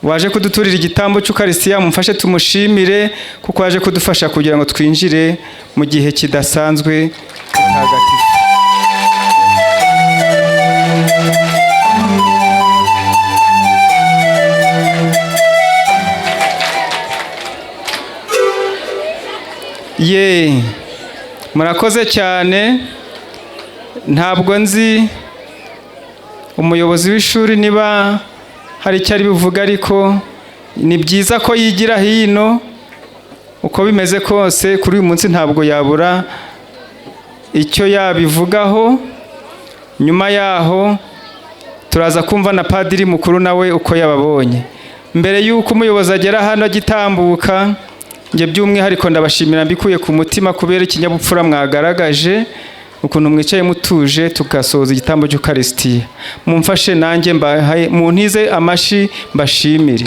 waje kuduturira igitambo cy'Ukaristiya, mumfashe tumushimire kuko waje kudufasha kugira ngo twinjire mu gihe kidasanzwe hagatifu. Murakoze cyane. Ntabwo nzi umuyobozi w'ishuri niba hari icyo ari bivuga, ariko ni byiza ko yigira hino. Uko bimeze kose kuri uyu munsi ntabwo yabura icyo yabivugaho. Nyuma yaho turaza kumva na padiri mukuru nawe uko yababonye. Mbere y'uko umuyobozi agera hano agitambuka, nge by'umwihariko ndabashimira mbikuye ku mutima kubera ikinyabupfura mwagaragaje, ukuntu mwicaye mutuje tugasoza igitambo cy'Ukaristiya. Mumfashe nanjye muntize amashi mbashimire.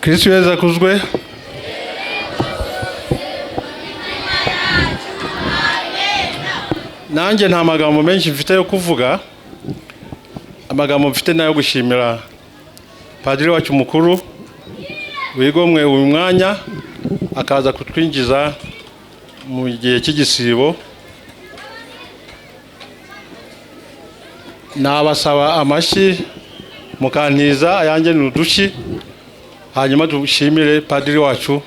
Kristo Yesu akuzwe. Nanjye nta magambo menshi mfite yo kuvuga. Amagambo mfite nayo gushimira padiri wacu mukuru wigomwe uyu mwanya akaza kutwinjiza mu gihe cy'igisibo. Nabasaba amashi mukantiza ayanjye n'udushi, hanyuma dushimire padiri wacu.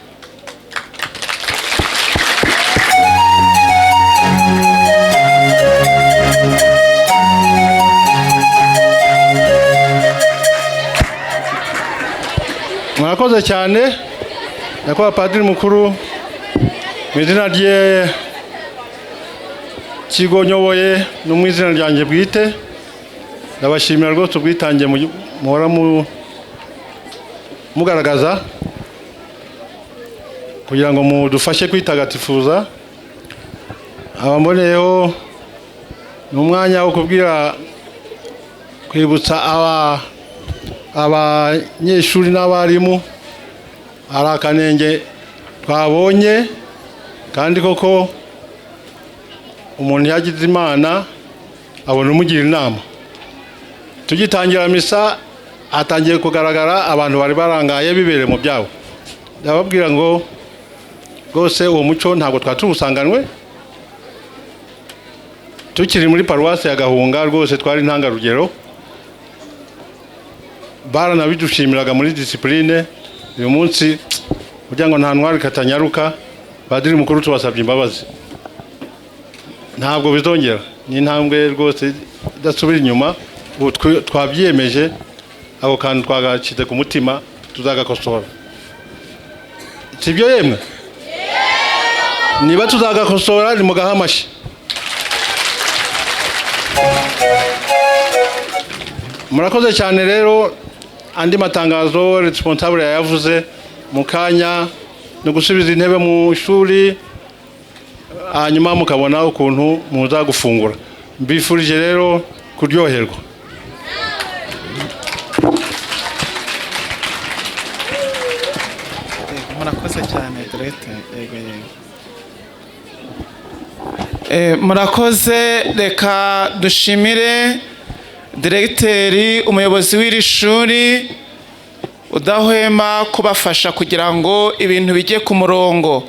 Mwakoze cyane nyakubahwa padiri mukuru, mu izina rye kigo nyoboye no mu izina ryanjye bwite ndabashimira rwose ubwitange muhora mugaragaza kugira ngo mudufashe kwitagatifuza. Abamboneyeho n'umwanya wo kwibutsa abanyeshuri n'abarimu hari akanenge twabonye, kandi koko umuntu yagize Imana abona umugira inama. Tugitangira misa hatangiye kugaragara abantu bari barangaye bibereye mu byabo. Ndababwira ngo rwose uwo muco ntabwo twatubusanganwe. Tukiri muri paruwasi ya Gahunga rwose twari intangarugero, baranabidushimiraga muri discipline. Uyu munsi kugira ngo nta ntwari katanyaruka, padiri mukuru tubasabye imbabazi, ntabwo bizongera. Ni intambwe rwose idasubira inyuma. Ubu twabyiyemeje, ako kantu twagacize ku mutima, tuzagakosora. Sibyo yemwe? Niba tuzagakosora ni mugaha amashi. Murakoze cyane rero. Andi matangazo responsable yavuze mu kanya no gusubiza intebe mu ishuri, hanyuma mukabona ukuntu muza gufungura. Mbifurije rero kuryoherwa. Murakoze cyane direct. Murakoze. Reka dushimire Diregiteri, umuyobozi w'iri shuri udahwema kubafasha kugira ngo ibintu bijye ku murongo.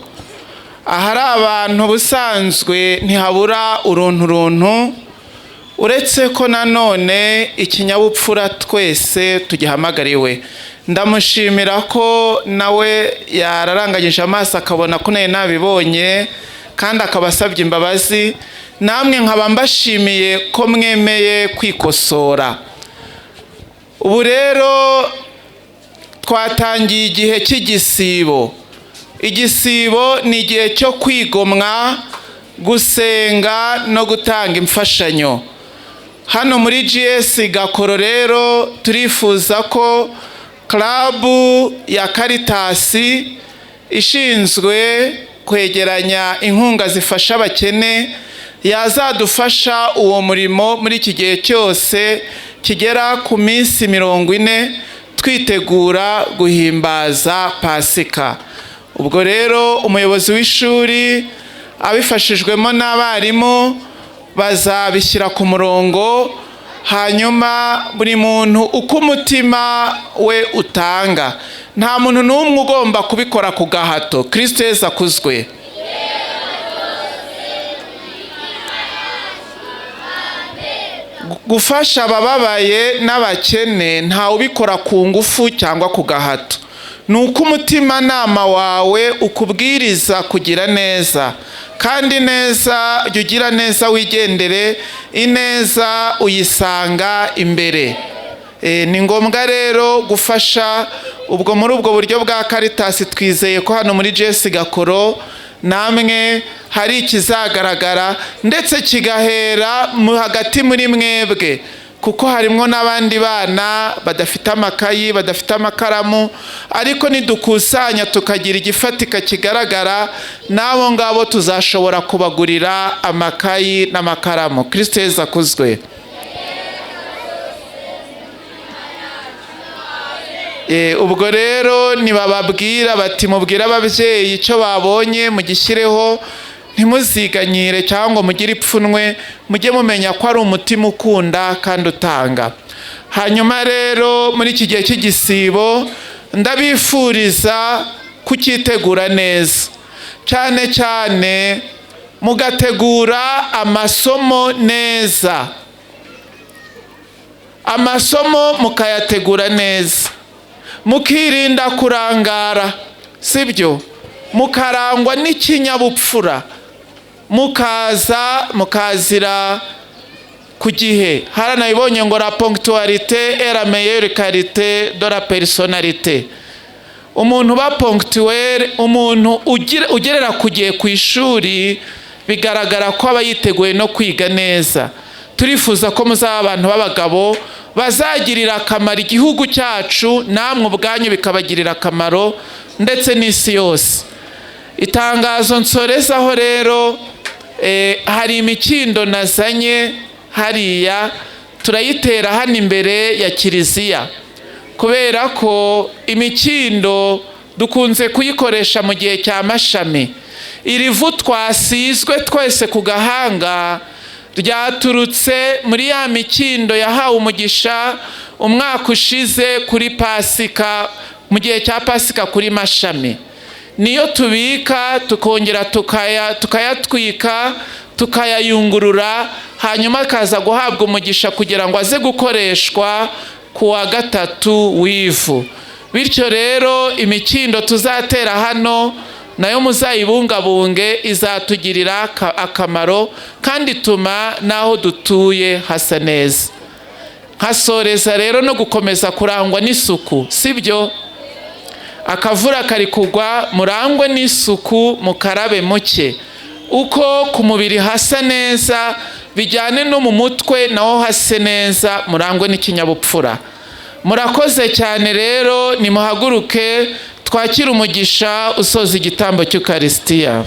Ahari abantu busanzwe ntihabura uruntu, uretse ko nanone ikinyabupfura twese tugihamagariwe. Ndamushimira ko nawe yararanganyije amaso akabona ko nawe nabibonye kandi akabasabye imbabazi. Namwe nkaba mbashimiye ko mwemeye kwikosora. Ubu rero twatangiye igihe cy'igisibo. Igisibo ni igihe cyo kwigomwa, gusenga no gutanga imfashanyo. Hano muri GS Gakoro rero turifuza ko klabu ya Karitasi ishinzwe kwegeranya inkunga zifasha abakene yazadufasha uwo murimo muri iki gihe cyose kigera ku minsi 40 twitegura guhimbaza Pasika. Ubwo rero umuyobozi w'ishuri abifashijwemo n'abarimu bazabishyira ku murongo, hanyuma buri muntu uko umutima we utanga. Nta muntu n'umwe ugomba kubikora ku gahato. Kristo Yesu akuzwe. Gufasha abababaye n'abakene ntawe ubikora ku ngufu cyangwa ku gahato. Ni uko umutimanama wawe ukubwiriza kugira neza, kandi neza jya ugira neza wigendere, ineza uyisanga imbere. Ni ngombwa rero gufasha. Ubwo muri ubwo buryo bwa Caritas twizeye ko hano muri JS Gakoro namwe hari ikizagaragara, ndetse kigahera hagati muri mwebwe, kuko harimo n'abandi bana badafite amakayi, badafite amakaramu, ariko nidukusanya tukagira igifatika kigaragara, n'abo ngabo tuzashobora kubagurira amakayi n'amakaramu. Kristo Yesu akuzwe. Ubwo rero nibababwira bati mubwire ababyeyi icyo babonye mugishyireho, ntimuziganyire cyangwa mugire ipfunwe, mujye mumenya ko ari umutima ukunda kandi utanga. Hanyuma rero muri iki gihe cy'igisibo ndabifuriza kucyitegura neza, cyane cyane mugategura amasomo neza, amasomo mukayategura neza, mukirinda kurangara, sibyo? Mukarangwa n'ikinyabupfura, mukazira ku gihe. Haranabibonye ngo la ponctualité est la meilleure qualité de la personnalité. Umuntu ba ponctuel, umuntu ugerera ku gihe ku ishuri, bigaragara ko aba yiteguye no kwiga neza. Turifuza ko muzaba abantu b'abagabo bazagirira akamaro igihugu cyacu, namwe ubwanyu bikabagirira akamaro, ndetse n'isi yose. Itangazo nsorezaho rero, hari imikindo nazanye hariya, turayitera hano imbere ya kiliziya, kubera ko imikindo dukunze kuyikoresha mu gihe cya mashami. Iri vu twasizwe twese ku gahanga ryaturutse muri ya mikindo yahawe umugisha umwaka ushize kuri Pasika, mu gihe cya Pasika kuri mashami. Niyo tubika tukongera tukayatwika tukayayungurura, hanyuma akaza guhabwa umugisha kugira ngo aze gukoreshwa ku wa gatatu w'ivu. Bityo rero imikindo tuzatera hano nayo muzayibungabunge, izatugirira akamaro kandi ituma n'aho dutuye hasa neza. Nkasoreza rero no gukomeza kurangwa n'isuku, sibyo? Akavura kari kugwa, murangwe n'isuku, mukarabe muke. Uko ku mubiri hasa neza, bijyane no mu mutwe naho hase neza, murangwe n'ikinyabupfura. Murakoze cyane rero, nimuhaguruke twakira umugisha usoza igitambo cy'Ukaristiya.